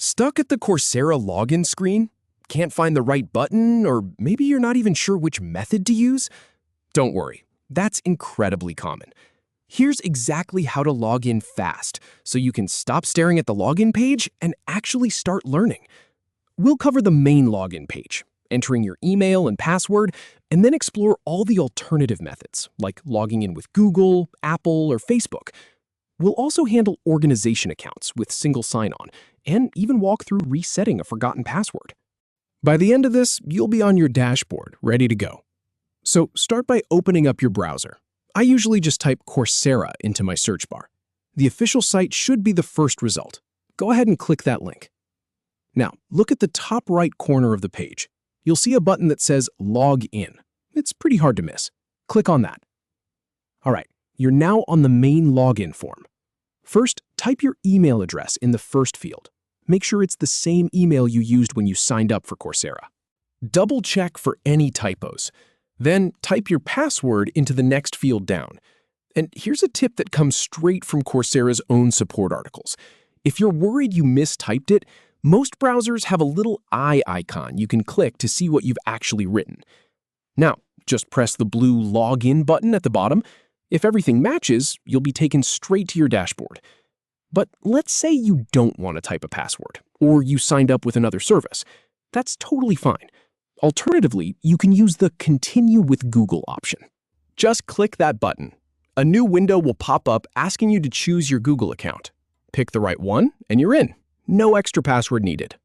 Stuck at the Coursera login screen? Can't find the right button, or maybe you're not even sure which method to use? Don't worry, that's incredibly common. Here's exactly how to log in fast, so you can stop staring at the login page and actually start learning. We'll cover the main login page, entering your email and password, and then explore all the alternative methods, like logging in with Google, Apple, or Facebook. We'll also handle organization accounts with single sign-on, and even walk through resetting a forgotten password. By the end of this, you'll be on your dashboard, ready to go. So start by opening up your browser. I usually just type Coursera into my search bar. The official site should be the first result. Go ahead and click that link. Now, look at the top right corner of the page. You'll see a button that says Log In. It's pretty hard to miss. Click on that. All right, you're now on the main login form. First, type your email address in the first field. Make sure it's the same email you used when you signed up for Coursera. Double-check for any typos. Then type your password into the next field down. And here's a tip that comes straight from Coursera's own support articles. If you're worried you mistyped it, most browsers have a little eye icon you can click to see what you've actually written. Now, just press the blue Login button at the bottom. If everything matches, you'll be taken straight to your dashboard. But let's say you don't want to type a password, or you signed up with another service. That's totally fine. Alternatively, you can use the Continue with Google option. Just click that button. A new window will pop up asking you to choose your Google account. Pick the right one, and you're in. No extra password needed.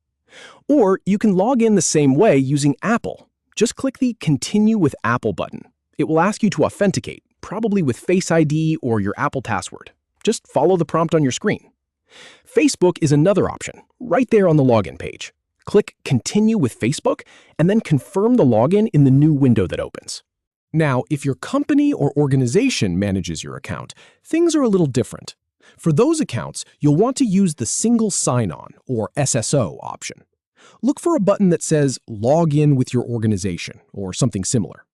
Or you can log in the same way using Apple. Just click the Continue with Apple button. It will ask you to authenticate, probably with Face ID or your Apple password. Just follow the prompt on your screen. Facebook is another option, right there on the login page. Click Continue with Facebook, and then confirm the login in the new window that opens. Now, if your company or organization manages your account, things are a little different. For those accounts, you'll want to use the Single Sign-On, or SSO, option. Look for a button that says Log in with your organization, or something similar.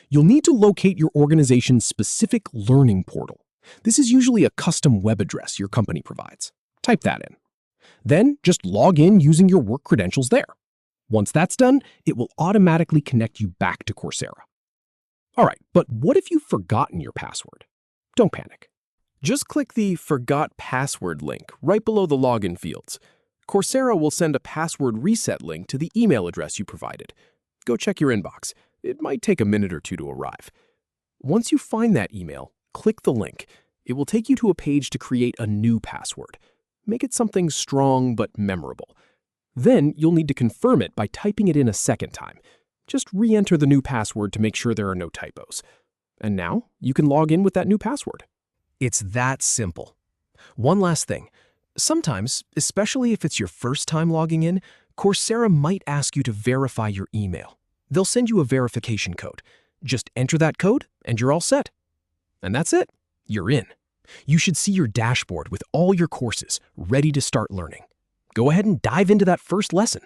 You'll need to locate your organization's specific learning portal. This is usually a custom web address your company provides. Type that in. Then just log in using your work credentials there. Once that's done, it will automatically connect you back to Coursera. All right, but what if you've forgotten your password? Don't panic. Just click the Forgot Password link right below the login fields. Coursera will send a password reset link to the email address you provided. Go check your inbox. It might take a minute or two to arrive. Once you find that email, click the link. It will take you to a page to create a new password. Make it something strong but memorable. Then you'll need to confirm it by typing it in a second time. Just re-enter the new password to make sure there are no typos. And now you can log in with that new password. It's that simple. One last thing. Sometimes, especially if it's your first time logging in, Coursera might ask you to verify your email. They'll send you a verification code. Just enter that code and you're all set. And that's it. You're in. You should see your dashboard with all your courses ready to start learning. Go ahead and dive into that first lesson.